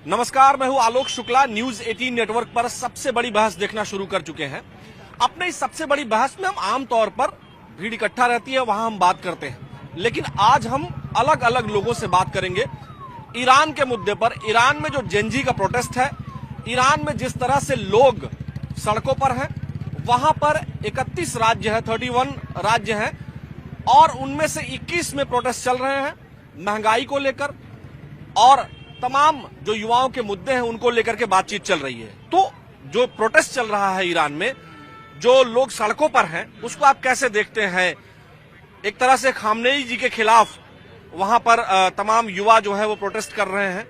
नमस्कार, मैं हूं आलोक शुक्ला। न्यूज 18 नेटवर्क पर सबसे बड़ी बहस देखना शुरू कर चुके हैं। अपने इस सबसे बड़ी बहस में हम आमतौर पर भीड़ इकट्ठा रहती है, वहां हम बात करते हैं, लेकिन आज हम अलग अलग लोगों से बात करेंगे ईरान के मुद्दे पर। ईरान में जो जेनजी का प्रोटेस्ट है, ईरान में जिस तरह से लोग सड़कों पर हैं, वहां पर 31 राज्य है, 31 राज्य हैं और उनमें से 21 में प्रोटेस्ट चल रहे हैं महंगाई को लेकर और तमाम जो युवाओं के मुद्दे हैं उनको लेकर के बातचीत चल रही है। तो जो प्रोटेस्ट चल रहा है ईरान में, जो लोग सड़कों पर हैं, उसको आप कैसे देखते हैं? एक तरह से खामनेई जी के खिलाफ वहां पर तमाम युवा जो है वो प्रोटेस्ट कर रहे हैं।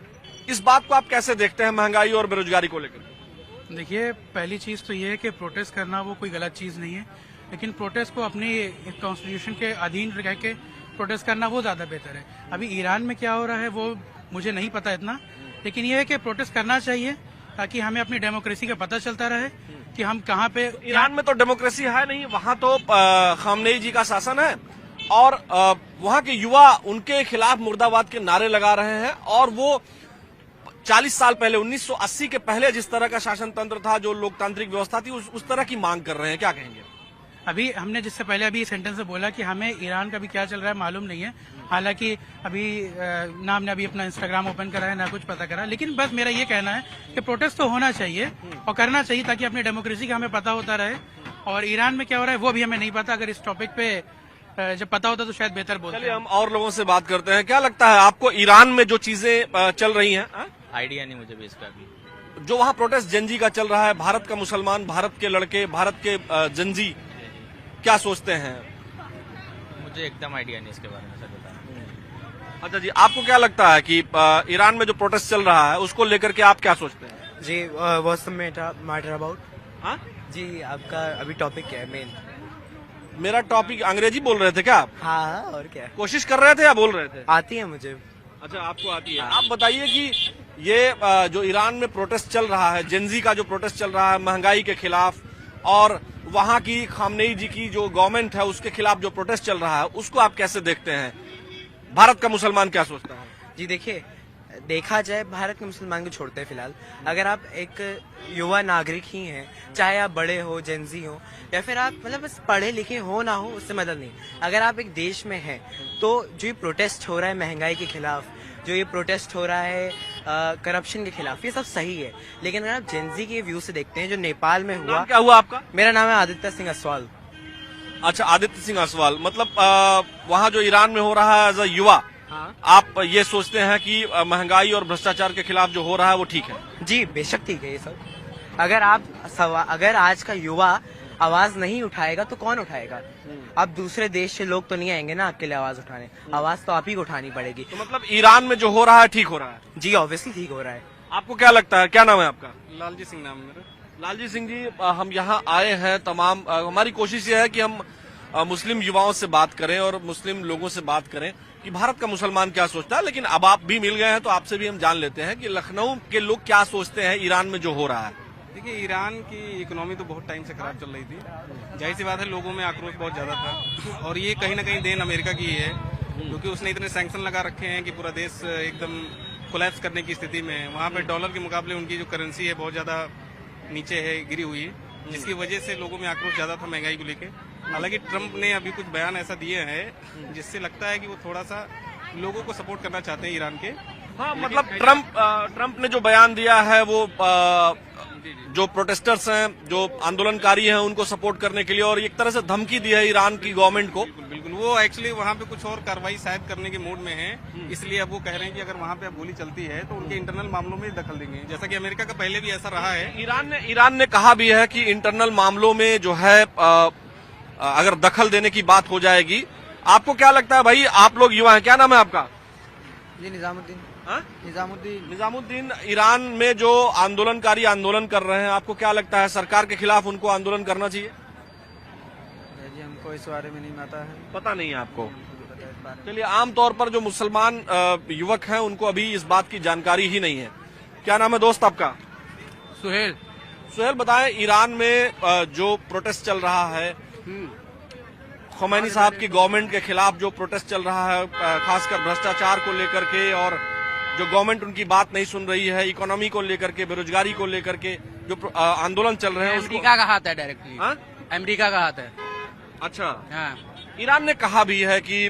इस बात को आप कैसे देखते हैं, महंगाई और बेरोजगारी को लेकर? देखिए, पहली चीज तो ये है कि प्रोटेस्ट करना वो कोई गलत चीज नहीं है, लेकिन प्रोटेस्ट को अपनी कॉन्स्टिट्यूशन के अधीन रह के प्रोटेस्ट करना वो ज्यादा बेहतर है। अभी ईरान में क्या हो रहा है वो मुझे नहीं पता इतना, लेकिन ये है कि प्रोटेस्ट करना चाहिए ताकि हमें अपनी डेमोक्रेसी का पता चलता रहे कि हम कहाँ पे। ईरान में तो डेमोक्रेसी है नहीं, वहां तो खामनेई जी का शासन है और वहां के युवा उनके खिलाफ मुर्दाबाद के नारे लगा रहे हैं और वो 40 साल पहले 1980 के पहले जिस तरह का शासन तंत्र था, जो लोकतांत्रिक व्यवस्था थी, उस तरह की मांग कर रहे हैं। क्या कहेंगे? अभी हमने जिससे पहले अभी सेंटेंस से बोला कि हमें ईरान का भी क्या चल रहा है मालूम नहीं है। हालांकि अभी ना हमने अभी अपना इंस्टाग्राम ओपन करा है ना कुछ पता करा, लेकिन बस मेरा ये कहना है कि प्रोटेस्ट तो होना चाहिए और करना चाहिए ताकि अपनी डेमोक्रेसी का हमें पता होता रहे। और ईरान में क्या हो रहा है वो भी हमें नहीं पता। अगर इस टॉपिक पे जब पता होता तो शायद बेहतर बोलते। चलिए हम और लोगों से बात करते हैं। क्या लगता है आपको ईरान में जो चीजें चल रही हैं? आइडिया नहीं मुझे भी इसका भी। जो वहां प्रोटेस्ट जेनजी का चल रहा है, भारत का मुसलमान, भारत के लड़के, भारत के जेनजी क्या सोचते हैं? मुझे एकदम आइडिया नहीं इसके बारे में, सर बता। अच्छा जी, आपको क्या लगता है कि ईरान में जो प्रोटेस्ट चल रहा है उसको लेकर के आप क्या सोचते हैं? जी, व्हाट्स द मैटर अबाउट? हाँ जी, आपका अभी टॉपिक क्या है मेन? मेरा टॉपिक अंग्रेजी बोल रहे थे क्या आप? हाँ, और क्या कोशिश कर रहे थे या बोल रहे थे? आती है मुझे। अच्छा, आपको आती है। आप बताइए कि ये जो ईरान में प्रोटेस्ट चल रहा है, जेनजी का जो प्रोटेस्ट चल रहा है महंगाई के खिलाफ और वहां की खामनेई जी की जो गवर्नमेंट है उसके खिलाफ जो प्रोटेस्ट चल रहा है, उसको आप कैसे देखते हैं? भारत का मुसलमान क्या सोचता है? जी देखिए, देखा जाए भारत के मुसलमान को छोड़ते हैं फिलहाल। अगर आप एक युवा नागरिक ही हैं, चाहे आप बड़े हो, जेंजी हो या फिर आप मतलब बस पढ़े लिखे हो ना हो, उससे मतलब नहीं। अगर आप एक देश में हैं तो जो ये प्रोटेस्ट हो रहा है महंगाई के खिलाफ, जो ये प्रोटेस्ट हो रहा है करप्शन के खिलाफ, ये सब सही है। लेकिन अगर आप जेंजी के व्यू से देखते हैं जो नेपाल में हुआ। नाम क्या हुआ आपका? मेरा नाम है आदित्य सिंह असवाल। अच्छा, आदित्य सिंह असवाल। मतलब वहाँ जो ईरान में हो रहा है एज अ युवा, हाँ। आप ये सोचते हैं कि महंगाई और भ्रष्टाचार के खिलाफ जो हो रहा है वो ठीक है? जी बेशक ठीक है ये सब। अगर आज का युवा आवाज नहीं उठाएगा तो कौन उठाएगा? अब दूसरे देश से लोग तो नहीं आएंगे ना आपके लिए आवाज उठाने। आवाज तो आप ही को उठानी पड़ेगी। तो मतलब ईरान में जो हो रहा है ठीक हो रहा है? जी ऑब्वियसली ठीक हो रहा है। आपको क्या लगता है? क्या नाम है आपका? लालजी सिंह नाम है मेरा। लालजी सिंह जी, हम यहाँ आए हैं तमाम हमारी कोशिश ये है कि हम मुस्लिम युवाओं से बात करें और मुस्लिम लोगों से बात करें कि भारत का मुसलमान क्या सोचता है। लेकिन अब आप भी मिल गए हैं तो आपसे भी हम जान लेते हैं कि लखनऊ के लोग क्या सोचते हैं ईरान में जो हो रहा है। देखिए, ईरान की इकोनॉमी तो बहुत टाइम से खराब चल रही थी। जाहिर सी बात है, लोगों में आक्रोश बहुत ज्यादा था और ये कहीं ना कहीं देन अमेरिका की ही है, क्योंकि उसने इतने सैंक्शन लगा रखे हैं कि पूरा देश एकदम कोलैप्स करने की स्थिति में है। वहाँ पे डॉलर के मुकाबले उनकी जो करेंसी है बहुत ज्यादा नीचे है, गिरी हुई है, जिसकी वजह से लोगों में आक्रोश ज्यादा था महंगाई को लेकर। हालांकि ट्रंप ने अभी कुछ बयान ऐसा दिए हैं जिससे लगता है कि वो थोड़ा सा लोगों को सपोर्ट करना चाहते हैं ईरान के। हाँ, मतलब ट्रंप ने जो बयान दिया है वो जो प्रोटेस्टर्स हैं, जो आंदोलनकारी हैं, उनको सपोर्ट करने के लिए और एक तरह से धमकी दी है ईरान की गवर्नमेंट को। बिल्कुल बिल्कुल, वो एक्चुअली वहाँ पे कुछ और कार्रवाई शायद करने के मूड में है, इसलिए अब वो कह रहे हैं कि अगर वहाँ पे अब गोली चलती है तो उनके इंटरनल मामलों में दखल देंगे, जैसा कि अमेरिका का पहले भी ऐसा रहा है। ईरान ने कहा भी है कि इंटरनल मामलों में जो है अगर दखल देने की बात हो जाएगी। आपको क्या लगता है भाई? आप लोग युवा हैं, क्या नाम है आपका? जी निजामुद्दीन। निजामुद्दीन, ईरान में जो आंदोलनकारी आंदोलन कर रहे हैं, आपको क्या लगता है सरकार के खिलाफ उनको आंदोलन करना चाहिए? जी हमको इस बारे में नहीं पता नहीं है आपको? चलिए, आमतौर पर जो मुसलमान युवक हैं उनको अभी इस बात की जानकारी ही नहीं है। क्या नाम है दोस्त आपका? सुहेल। सुहेल, बताएं ईरान में जो प्रोटेस्ट चल रहा है, खोमैनी साहब की गवर्नमेंट के खिलाफ जो प्रोटेस्ट चल रहा है, खासकर भ्रष्टाचार को लेकर के और जो गवर्नमेंट उनकी बात नहीं सुन रही है, इकोनॉमी को लेकर के, बेरोजगारी को लेकर के जो आंदोलन चल रहे हैं उसको। अमेरिका का हाथ है डायरेक्टली। हाँ? अमेरिका का हाथ है। अच्छा, हाँ। ईरान ने कहा भी है कि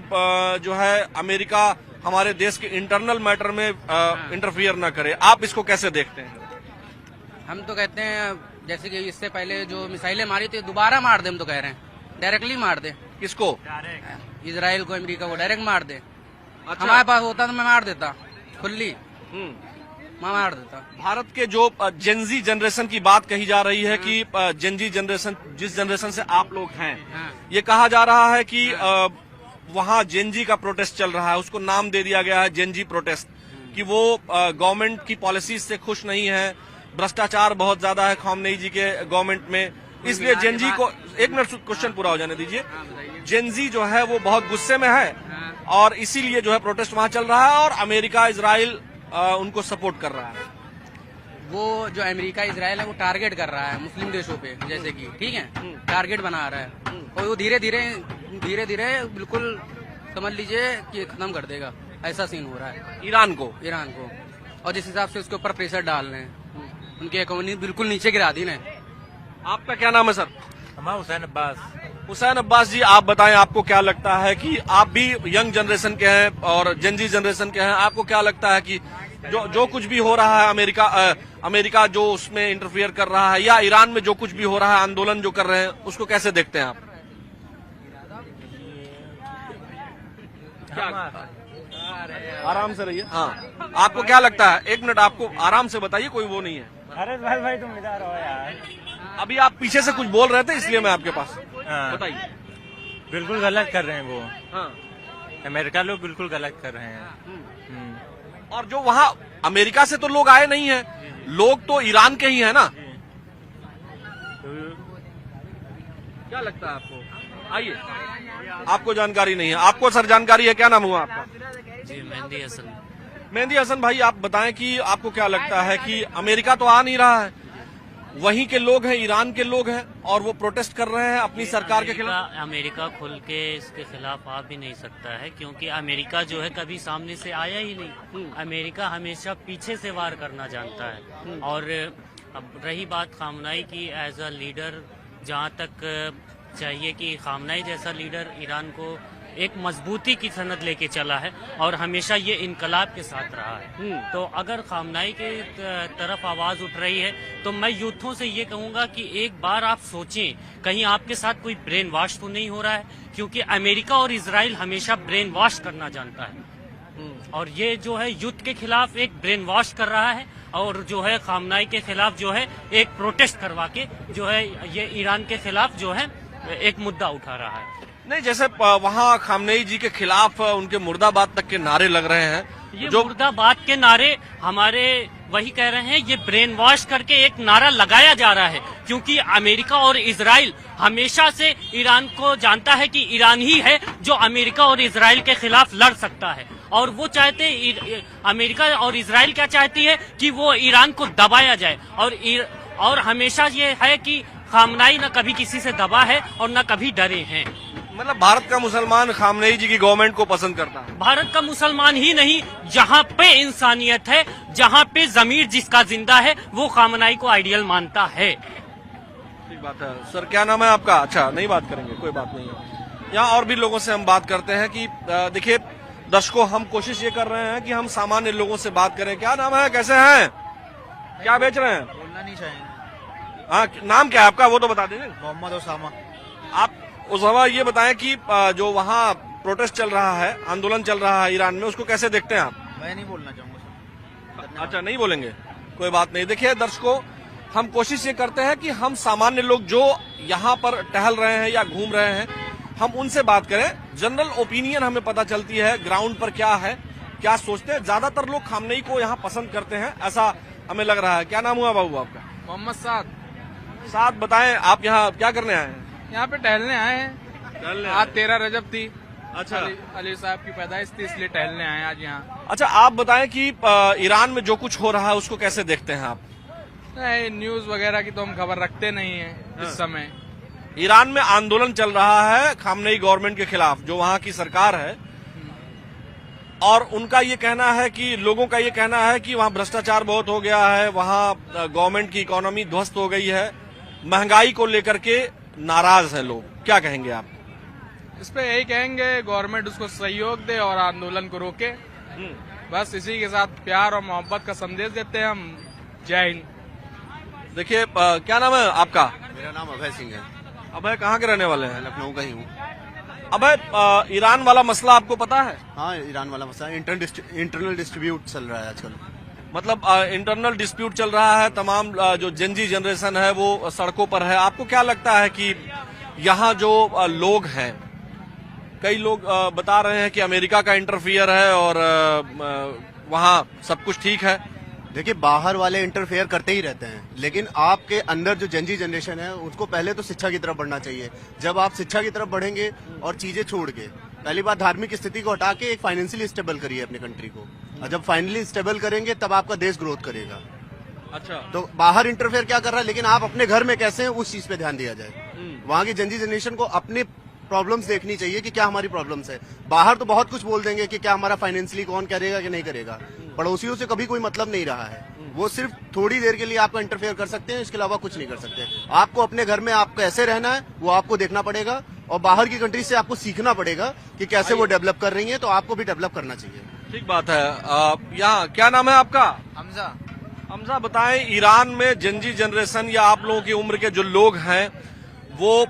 जो है अमेरिका हमारे देश के इंटरनल मैटर में इंटरफियर ना करे। आप इसको कैसे देखते हैं? हम तो कहते हैं जैसे कि इससे पहले जो मिसाइलें मारी थी दोबारा मार दे, हम तो कह रहे हैं डायरेक्टली मार दे। किसको? इजराइल को, अमेरिका को डायरेक्ट मार दे। अच्छा। हमारे पास होता तो मैं मार देता खुली, मैं मार देता। भारत के जो जेनजी जनरेशन की बात कही जा रही है कि जेनजी जनरेशन, जिस जनरेशन से आप लोग हैं, ये कहा जा रहा है कि वहाँ जेनजी का प्रोटेस्ट चल रहा है, उसको नाम दे दिया गया है जेनजी प्रोटेस्ट, कि वो गवर्नमेंट की पॉलिसीज से खुश नहीं है, भ्रष्टाचार बहुत ज्यादा है खामनेई जी के गवर्नमेंट में, इसलिए जेनजी को। एक मिनट क्वेश्चन पूरा हो जाने दीजिए। जेनजी जो है वो बहुत गुस्से में है और इसीलिए जो है प्रोटेस्ट वहाँ चल रहा है और अमेरिका, इजराइल उनको सपोर्ट कर रहा है। वो जो अमेरिका इजराइल है वो टारगेट कर रहा है मुस्लिम देशों पे, जैसे कि ठीक है टारगेट बना रहा है और वो धीरे धीरे बिल्कुल समझ लीजिए कि खत्म कर देगा, ऐसा सीन हो रहा है ईरान को। और जिस हिसाब से उसके ऊपर प्रेशर डाल रहे हैं, उनकी इकोनॉमी बिल्कुल नीचे गिरा दी ने। आपका क्या नाम है सर? हमारा हुसैन अब्बास। हुसैन अब्बास जी, आप बताएं आपको क्या लगता है कि आप भी यंग जनरेशन के हैं और जेनजी जनरेशन के हैं, आपको क्या लगता है कि जो कुछ भी हो रहा है अमेरिका जो उसमें इंटरफियर कर रहा है, या ईरान में जो कुछ भी हो रहा है, आंदोलन जो कर रहे हैं, उसको कैसे देखते हैं आप? आराम से रहिए। हाँ, आपको क्या लगता है? एक मिनट, आपको आराम से बताइए, कोई वो नहीं है। अरे भाई तुम इधर हो यार। अभी आप पीछे से कुछ बोल रहे थे इसलिए मैं आपके पास। हाँ। बताइए। बिल्कुल गलत कर रहे हैं वो। हाँ। अमेरिका लोग बिल्कुल गलत कर रहे हैं। और जो वहाँ अमेरिका से तो लोग आए नहीं है, लोग तो ईरान के ही है ना। क्या लगता है आपको? आइए, आपको जानकारी नहीं है? आपको सर जानकारी है? क्या नाम हुआ आपका? जी, मेहंदी हसन। मेहंदी हसन भाई, आप बताएं कि आपको क्या लगता है कि अमेरिका तो आ नहीं रहा है, वहीं के लोग हैं, ईरान के लोग हैं और वो प्रोटेस्ट कर रहे हैं अपनी सरकार के खिलाफ। अमेरिका खुल के इसके खिलाफ आ भी नहीं सकता है, क्योंकि अमेरिका जो है कभी सामने से आया ही नहीं। अमेरिका हमेशा पीछे से वार करना जानता है। और अब रही बात खामनाई की, एज अ लीडर जहाँ तक चाहिए कि खामनाई जैसा लीडर ईरान को एक मजबूती की सनद लेके चला है और हमेशा ये इनकलाब के साथ रहा है। तो अगर खामनाई के तरफ आवाज उठ रही है तो मैं यूथों से ये कहूंगा कि एक बार आप सोचें, कहीं आपके साथ कोई ब्रेन वॉश तो नहीं हो रहा है, क्योंकि अमेरिका और इजराइल हमेशा ब्रेन वॉश करना जानता है और ये जो है युद्ध के खिलाफ एक ब्रेन वॉश कर रहा है और जो है खामनाई के खिलाफ जो है एक प्रोटेस्ट करवा के जो है ये ईरान के खिलाफ जो है एक मुद्दा उठा रहा है। नहीं, जैसे वहाँ खामनेई जी के खिलाफ उनके मुर्दाबाद तक के नारे लग रहे हैं, ये जो मुर्दाबाद के नारे हमारे वही कह रहे हैं, ये ब्रेन वॉश करके एक नारा लगाया जा रहा है, क्योंकि अमेरिका और इजराइल हमेशा से ईरान को जानता है कि ईरान ही है जो अमेरिका और इजराइल के खिलाफ लड़ सकता है। और वो चाहते, अमेरिका और इजराइल क्या चाहती है कि वो ईरान को दबाया जाए और हमेशा ये है कि खामनाई न कभी किसी से दबा है और न कभी डरे हैं। मतलब भारत का मुसलमान खामनेई जी की गवर्नमेंट को पसंद करता है? भारत का मुसलमान ही नहीं, जहाँ पे इंसानियत है, जहाँ पे जमीर जिसका जिंदा है, वो खामनाई को आइडियल मानता है। ठीक बात है सर। क्या नाम है आपका? अच्छा, नहीं बात करेंगे, कोई बात नहीं है। यहाँ और भी लोगों से हम बात करते हैं कि देखिए दर्शकों, हम कोशिश ये कर रहे हैं कि हम सामान्य लोगों से बात करें। क्या नाम है, कैसे हैं, क्या बेच रहे हैं? बोलना नहीं चाहिए। हाँ, नाम क्या है आपका वो तो बता दीजिए। मोहम्मद उसामा। आप उसामा, ये बताएं कि जो वहाँ प्रोटेस्ट चल रहा है, आंदोलन चल रहा है ईरान में, उसको कैसे देखते हैं आप? मैं नहीं बोलना चाहूंगा। अच्छा, नहीं बोलेंगे, कोई बात नहीं। देखिए दर्शकों, हम कोशिश ये करते हैं कि हम सामान्य लोग जो यहाँ पर टहल रहे हैं या घूम रहे हैं, हम उनसे बात करें। जनरल ओपिनियन हमें पता चलती है ग्राउंड पर क्या है, क्या सोचते हैं। ज्यादातर लोग खामनेई को यहाँ पसंद करते हैं, ऐसा हमें लग रहा है। क्या नाम हुआ बाबू आपका? मोहम्मद साद। साथ बताएं, आप यहाँ क्या करने आए हैं? यहाँ पे टहलने आए हैं। आज 13 रजब थी। अच्छा, अली साहब की पैदाइश थी, इसलिए टहलने आए आज यहाँ। अच्छा, आप बताएं कि ईरान में जो कुछ हो रहा है उसको कैसे देखते हैं आप? नहीं, न्यूज वगैरह की तो हम खबर रखते नहीं है इस समय। ईरान में आंदोलन चल रहा है खामनेई गवर्नमेंट के खिलाफ, जो वहाँ की सरकार है। और उनका ये कहना है कि लोगों का ये कहना है कि वहाँ भ्रष्टाचार बहुत हो गया है, वहाँ गवर्नमेंट की इकोनॉमी ध्वस्त हो गई है, महंगाई को लेकर के नाराज है लोग। क्या कहेंगे आप इस पे? यही कहेंगे गवर्नमेंट उसको सहयोग दे और आंदोलन को रोके। बस इसी के साथ प्यार और मोहब्बत का संदेश देते हैं हम। जय हिंद। देखिए, क्या नाम है आपका? मेरा नाम अभय सिंह है। अभय कहाँ के रहने वाले हैं? लखनऊ का ही हूँ। अभय, ईरान वाला मसला आपको पता है? हाँ, ईरान वाला मसला इंटरनल डिस्ट्रीब्यूट चल रहा है आजकल। मतलब इंटरनल डिस्प्यूट चल रहा है, तमाम जो जेनजी जनरेशन है वो सड़कों पर है। आपको क्या लगता है कि यहाँ जो लोग हैं, कई लोग बता रहे हैं कि अमेरिका का इंटरफियर है और वहाँ सब कुछ ठीक है। देखिए, बाहर वाले इंटरफेयर करते ही रहते हैं, लेकिन आपके अंदर जो जेनजी जनरेशन है उसको पहले तो शिक्षा की तरफ बढ़ना चाहिए। जब आप शिक्षा की तरफ बढ़ेंगे और चीजें छोड़ के, पहली बात धार्मिक स्थिति को हटा के एक फाइनेंशियली स्टेबल करिए अपने कंट्री को, और जब फाइनली स्टेबल करेंगे तब आपका देश ग्रोथ करेगा। अच्छा, तो बाहर इंटरफेयर क्या कर रहा है, लेकिन आप अपने घर में कैसे हैं उस चीज पे ध्यान दिया जाए। वहाँ की जेनजी जनरेशन को अपने प्रॉब्लम्स देखनी चाहिए कि क्या हमारी प्रॉब्लम्स है। बाहर तो बहुत कुछ बोल देंगे कि क्या हमारा फाइनेंशियली कौन करेगा कि नहीं करेगा, पड़ोसियों से कभी कोई मतलब नहीं रहा है। वो सिर्फ थोड़ी देर के लिए आपको इंटरफेयर कर सकते हैं, इसके अलावा कुछ नहीं कर सकते। आपको अपने घर में आपको कैसे रहना है वो आपको देखना पड़ेगा, और बाहर की कंट्री से आपको सीखना पड़ेगा कि कैसे वो डेवलप कर रही है, तो आपको भी डेवलप करना चाहिए। ठीक बात है। यहाँ क्या नाम है आपका? हमजा। हमजा, बताएं, ईरान में जेनजी जनरेशन या आप लोगों की उम्र के जो लोग हैं वो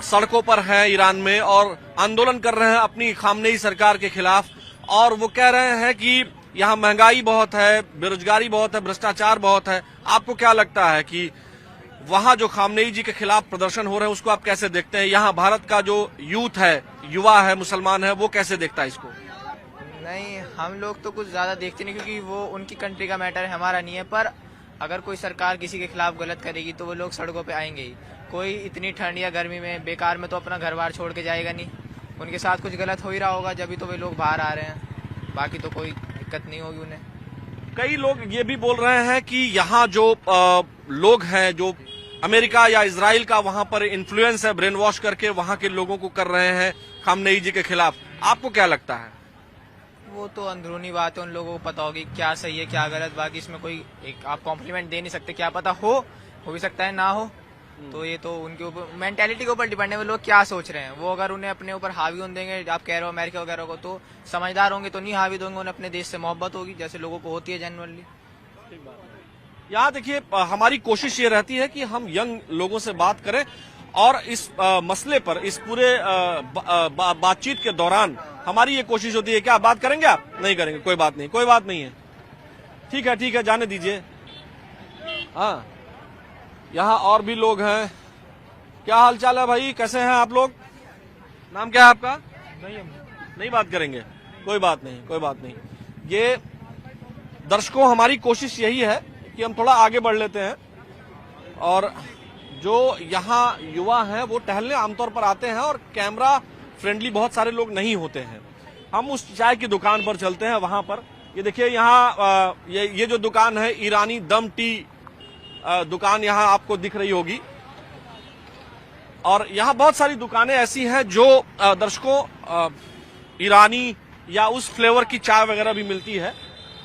सड़कों पर हैं ईरान में और आंदोलन कर रहे हैं अपनी खामनेई सरकार के खिलाफ, और वो कह रहे हैं कि यहाँ महंगाई बहुत है, बेरोजगारी बहुत है, भ्रष्टाचार बहुत है। आपको क्या लगता है कि वहाँ जो खामनेई जी के खिलाफ प्रदर्शन हो रहे हैं उसको आप कैसे देखते हैं? यहाँ भारत का जो यूथ है, युवा है, मुसलमान है, वो कैसे देखता है इसको? नहीं, हम लोग तो कुछ ज्यादा देखते नहीं, क्योंकि वो उनकी कंट्री का मैटर है, हमारा नहीं है। पर अगर कोई सरकार किसी के खिलाफ गलत करेगी तो वो लोग सड़कों पे आएंगे ही। कोई इतनी ठंड या गर्मी में बेकार में तो अपना घर बार छोड़ के जाएगा नहीं। उनके साथ कुछ गलत हो ही रहा होगा, जब भी तो वे लोग बाहर आ रहे हैं। बाकी तो कोई दिक्कत नहीं होगी उन्हें। कई लोग ये भी बोल रहे हैं कि यहाँ जो लोग हैं, जो अमेरिका या इजराइल का वहां पर इन्फ्लुएंस है, ब्रेन वॉश करके वहां के लोगों को कर रहे हैं खामनेई जी के खिलाफ। आपको क्या लगता है? वो तो अंदरूनी बात है, उन लोगों को पता होगी क्या सही है क्या गलत। बाकी इसमें कोई एक आप कॉम्प्लीमेंट दे नहीं सकते, क्या पता हो भी सकता है ना हो। तो ये तो उनके ऊपर, मेंटेलिटी के ऊपर डिपेंड है, वो लोग क्या सोच रहे हैं। वो अगर उन्हें अपने ऊपर हावी होने देंगे, आप कह रहे हो अमेरिका वगैरह को, तो समझदार होंगे तो नहीं हावी देंगे। उन्हें अपने देश से मोहब्बत होगी, जैसे लोगों को होती है जनरली। यहाँ देखिए, हमारी कोशिश ये रहती है कि हम यंग लोगों से बात करें और इस मसले पर, इस पूरे बातचीत के दौरान हमारी ये कोशिश होती है। क्या बात करेंगे आप? नहीं करेंगे, कोई बात नहीं, कोई बात नहीं है, ठीक है, जाने दीजिए। हाँ, यहाँ और भी लोग हैं। क्या हाल चाल है भाई, कैसे हैं आप लोग? नाम क्या है आपका? नहीं बात करेंगे, कोई बात नहीं। ये दर्शकों, हमारी कोशिश यही है कि हम थोड़ा आगे बढ़ लेते हैं, और जो यहाँ युवा हैं वो टहलने आमतौर पर आते हैं और कैमरा फ्रेंडली बहुत सारे लोग नहीं होते हैं। हम उस चाय की दुकान पर चलते हैं। वहां पर ये देखिए, यहाँ ये जो दुकान है, ईरानी दम टी दुकान यहाँ आपको दिख रही होगी, और यहाँ बहुत सारी दुकानें ऐसी हैं जो दर्शकों ईरानी या उस फ्लेवर की चाय वगैरह भी मिलती है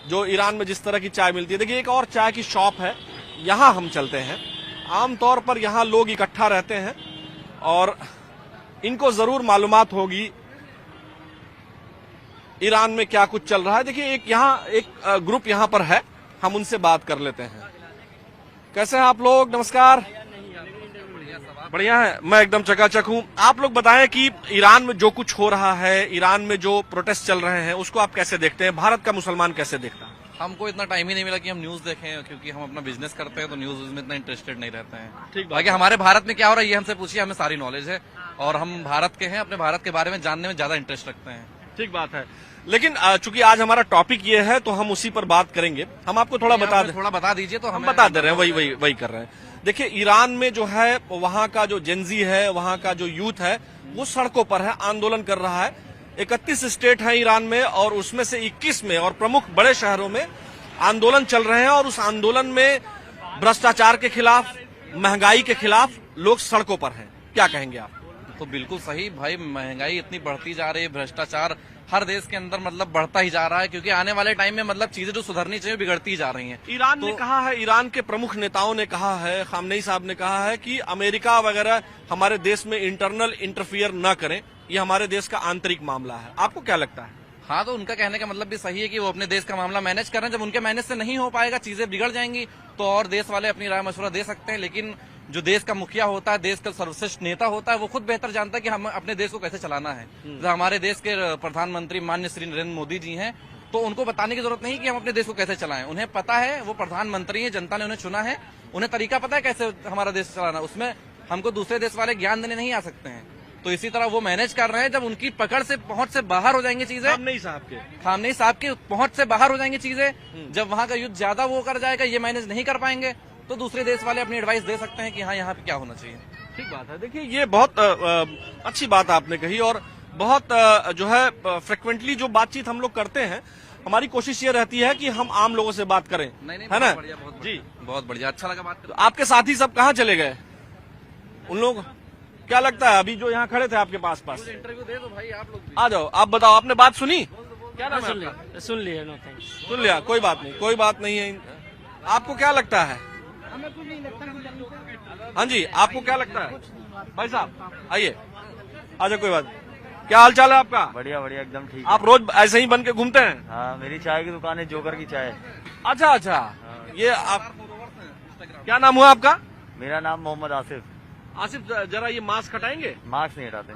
जो ईरान में जिस तरह की चाय मिलती है। देखिए, एक और चाय की शॉप है, यहाँ हम चलते हैं। आमतौर पर यहाँ लोग इकट्ठा रहते हैं और इनको जरूर मालूमात होगी ईरान में क्या कुछ चल रहा है। देखिए, एक ग्रुप यहाँ पर है, हम उनसे बात कर लेते हैं। कैसे हैं आप लोग? नमस्कार। बढ़िया है, मैं एकदम चकाचक हूँ। आप लोग बताएं कि ईरान में जो कुछ हो रहा है, ईरान में जो प्रोटेस्ट चल रहे हैं, उसको आप कैसे देखते हैं? भारत का मुसलमान कैसे देखता है? हमको इतना टाइम ही नहीं मिला कि हम न्यूज देखें, क्योंकि हम अपना बिजनेस करते हैं तो न्यूज में इतना इंटरेस्टेड नहीं रहते हैं। ठीक, बाकी हमारे भारत में क्या हो रहा है ये हमसे पूछिए, हमें सारी नॉलेज है और हम भारत के हैं, अपने भारत के बारे में जानने में ज्यादा इंटरेस्ट रखते हैं। ठीक बात है, लेकिन चूंकि आज हमारा टॉपिक ये है तो हम उसी पर बात करेंगे। हम आपको थोड़ा बता दीजिए तो हम बता दे रहे हैं, वही कर रहे हैं। देखिए, ईरान में जो है वहाँ का जो जेनजी है, वहाँ का जो यूथ है, वो सड़कों पर है, आंदोलन कर रहा है। 31 स्टेट है ईरान में और उसमें से 21 में और प्रमुख बड़े शहरों में आंदोलन चल रहे हैं, और उस आंदोलन में भ्रष्टाचार के खिलाफ, महंगाई के खिलाफ लोग सड़कों पर हैं। क्या कहेंगे आप? तो बिल्कुल सही भाई, महंगाई इतनी बढ़ती जा रही है, भ्रष्टाचार हर देश के अंदर मतलब बढ़ता ही जा रहा है, क्योंकि आने वाले टाइम में मतलब चीजें जो सुधरनी चाहिए बिगड़ती ही जा रही हैं। ईरान ने कहा है, ईरान के प्रमुख नेताओं ने कहा है, खामनेई साहब ने कहा है कि अमेरिका वगैरह हमारे देश में इंटरनल इंटरफियर न करें, ये हमारे देश का आंतरिक मामला है। आपको क्या लगता है? हाँ, तो उनका कहने का मतलब भी सही है कि वो अपने देश का मामला मैनेज कर रहे हैं। जब उनके मैनेज से नहीं हो पाएगा, चीजें बिगड़ जाएंगी, तो और देश वाले अपनी राय मशवरा दे सकते हैं। लेकिन जो देश का मुखिया होता है, देश का सर्वश्रेष्ठ नेता होता है, वो खुद बेहतर जानता है कि हम अपने देश को कैसे चलाना है। तो हमारे देश के प्रधानमंत्री माननीय श्री नरेंद्र मोदी जी हैं, तो उनको बताने की जरूरत नहीं कि हम अपने देश को कैसे चलाएं। उन्हें पता है, वो प्रधानमंत्री हैं, जनता ने उन्हें चुना है, उन्हें तरीका पता है कैसे हमारा देश चलाना। उसमें हमको दूसरे देश वाले ज्ञान देने नहीं आ सकते हैं। तो इसी तरह वो मैनेज कर रहे हैं। जब उनकी पकड़ से पहुंच से बाहर हो जाएंगी चीजें, खामनेई साहब के पहुंच से बाहर हो जाएंगी चीजें, जब वहां का युद्ध ज्यादा वो कर जाएगा, ये मैनेज नहीं कर पाएंगे, तो दूसरे देश वाले अपनी एडवाइस दे सकते हैं कि हाँ, यहाँ पे क्या होना चाहिए। ठीक बात है। देखिए, ये बहुत अच्छी बात आपने कही, और बहुत जो है फ्रिक्वेंटली जो बातचीत हम लोग करते हैं, हमारी कोशिश ये रहती है कि हम आम लोगों से बात करें, है ना जी? बहुत बढ़िया, अच्छा लगा बात तो आपके साथी सब कहाँ चले गए? उन लोग क्या लगता है अभी जो यहाँ खड़े थे आपके पास इंटरव्यू दे दो भाई, आप लोग आ जाओ, आप बताओ, आपने बात सुनी? क्या नाम है आपका? सुन लिया। No thanks. सुन लिया, कोई बात नहीं, कोई बात नहीं है। आपको क्या लगता है? हाँ जी, आपको क्या लगता है? भाई साहब आइए, आजा, कोई बात नहीं। क्या हाल चाल है आपका? बढ़िया बढ़िया, एकदम ठीक। आप रोज ऐसे ही बन के घूमते हैं? हाँ, मेरी चाय की दुकान है, जोकर की चाय। अच्छा अच्छा, ये आप, क्या नाम हुआ आपका? मेरा नाम मोहम्मद आसिफ। आसिफ, जरा ये मास्क हटाएंगे? मास्क नहीं हटाते।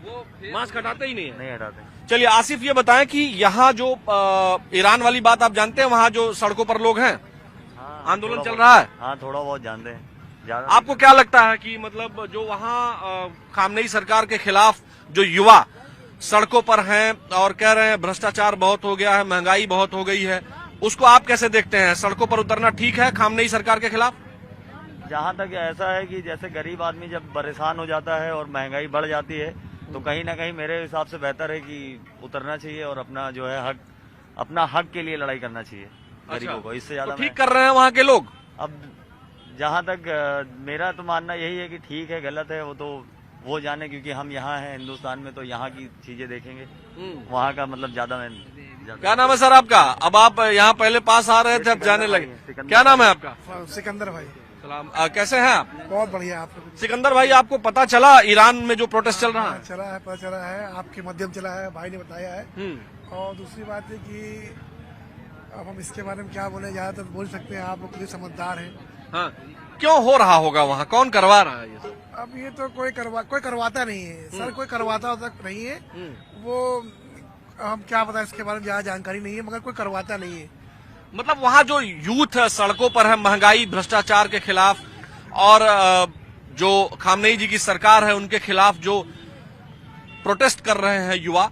वो मास्क हटाते ही नहीं है? नहीं हटाते। चलिए आसिफ, ये बताएं कि यहाँ जो ईरान वाली बात आप जानते हैं, वहाँ जो सड़कों पर लोग हैं, हाँ, आंदोलन चल रहा है? हाँ, थोड़ा बहुत जानते हैं, ज्यादा। आपको क्या लगता है कि मतलब जो वहाँ खामनेई सरकार के खिलाफ जो युवा सड़कों पर हैं और कह रहे हैं भ्रष्टाचार बहुत हो गया है, महंगाई बहुत हो गई है, उसको आप कैसे देखते हैं? सड़कों पर उतरना ठीक है खामनेई सरकार के खिलाफ? जहाँ तक ऐसा है कि जैसे गरीब आदमी जब परेशान हो जाता है और महंगाई बढ़ जाती है, तो कहीं ना कहीं मेरे हिसाब से बेहतर है कि उतरना चाहिए और अपना जो है हक, अपना हक के लिए लड़ाई करना चाहिए गरीबों को। इससे ज्यादा तो ठीक कर रहे हैं वहाँ के लोग? अब जहाँ तक मेरा तो मानना यही है कि ठीक है, गलत है वो तो वो जाने, क्योंकि हम यहाँ हैं हिंदुस्तान में, तो यहाँ की चीजें देखेंगे। वहाँ का मतलब ज्यादा क्या नाम है सर आपका? अब आप यहाँ पहले पास आ रहे थे, अब जाने लगे। क्या नाम है आपका? सिकंदर भाई। सलाम, कैसे हैं आप? बहुत बढ़िया। आप सिकंदर भाई, आपको पता चला ईरान में जो प्रोटेस्ट चल रहा है? चला है, पता चला है, आपके माध्यम चला है, भाई ने बताया है। और दूसरी बात है कि अब हम इसके बारे में क्या बोले, ज्यादातर बोल सकते हैं, आप लोग खुद समझदार हैं। हाँ, क्यों हो रहा होगा वहाँ? कौन करवा रहा है ये सब? अब ये तो कोई करवाता नहीं है सर, कोई करवाता तक नहीं है वो। हम क्या पता, इसके बारे में ज्यादा जानकारी नहीं है, मगर कोई करवाता नहीं है। मतलब वहाँ जो यूथ है सड़कों पर है महंगाई भ्रष्टाचार के खिलाफ, और जो खामनेई जी की सरकार है उनके खिलाफ जो प्रोटेस्ट कर रहे हैं युवा,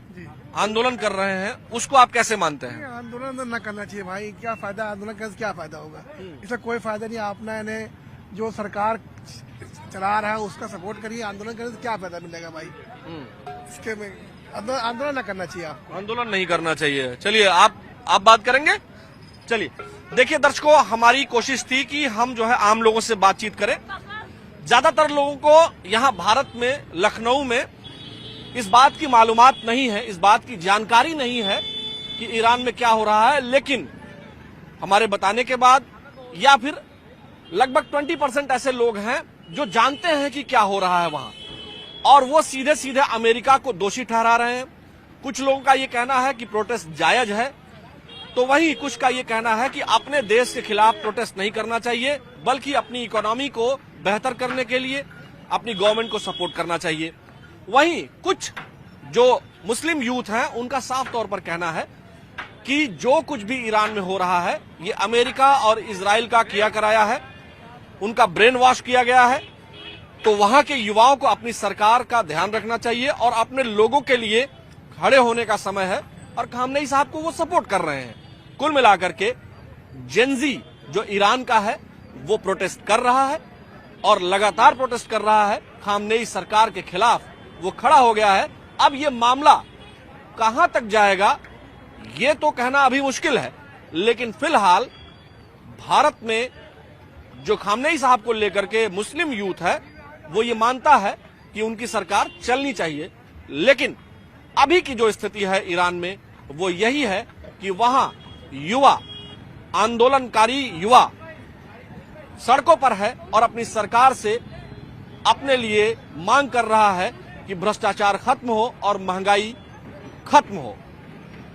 आंदोलन कर रहे हैं, उसको आप कैसे मानते हैं? आंदोलन न करना चाहिए भाई, क्या फायदा आंदोलन करने से? क्या फायदा होगा? इससे कोई फायदा नहीं। अपना इन्हें जो सरकार चला रहा है उसका सपोर्ट करिए, आंदोलन करने से क्या फायदा मिलेगा भाई? इसके में आंदोलन न करना चाहिए आपको। आंदोलन नहीं करना चाहिए। चलिए आप बात करेंगे? चलिए, देखिए दर्शकों, हमारी कोशिश थी कि हम जो है आम लोगों से बातचीत करें। ज्यादातर लोगों को यहाँ भारत में, लखनऊ में इस बात की मालूमात नहीं है, इस बात की जानकारी नहीं है कि ईरान में क्या हो रहा है, लेकिन हमारे बताने के बाद या फिर लगभग 20% ऐसे लोग हैं जो जानते हैं कि क्या हो रहा है वहां, और वो सीधे सीधे अमेरिका को दोषी ठहरा रहे हैं। कुछ लोगों का ये कहना है कि प्रोटेस्ट जायज है, तो वहीं कुछ का ये कहना है कि अपने देश के खिलाफ प्रोटेस्ट नहीं करना चाहिए, बल्कि अपनी इकोनॉमी को बेहतर करने के लिए अपनी गवर्नमेंट को सपोर्ट करना चाहिए। वहीं कुछ जो मुस्लिम यूथ हैं उनका साफ तौर पर कहना है कि जो कुछ भी ईरान में हो रहा है ये अमेरिका और इजराइल का किया कराया है, उनका ब्रेन वॉश किया गया है। तो वहां के युवाओं को अपनी सरकार का ध्यान रखना चाहिए और अपने लोगों के लिए खड़े होने का समय है, और खामनेई साहब को वो सपोर्ट कर रहे हैं। कुल मिलाकर के जेनजी जो ईरान का है वो प्रोटेस्ट कर रहा है और लगातार प्रोटेस्ट कर रहा है खामनेई सरकार के खिलाफ, वो खड़ा हो गया है। अब ये मामला कहां तक जाएगा ये तो कहना अभी मुश्किल है, लेकिन फिलहाल भारत में जो खामनेई साहब को लेकर के मुस्लिम यूथ है वो ये मानता है कि उनकी सरकार चलनी चाहिए, लेकिन अभी की जो स्थिति है ईरान में वो यही है कि वहां युवा, आंदोलनकारी युवा सड़कों पर है और अपनी सरकार से अपने लिए मांग कर रहा है कि भ्रष्टाचार खत्म हो और महंगाई खत्म हो।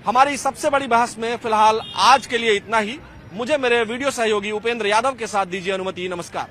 हमारी सबसे बड़ी बहस में फिलहाल आज के लिए इतना ही। मुझे मेरे वीडियो सहयोगी उपेंद्र यादव के साथ दीजिए अनुमति। नमस्कार।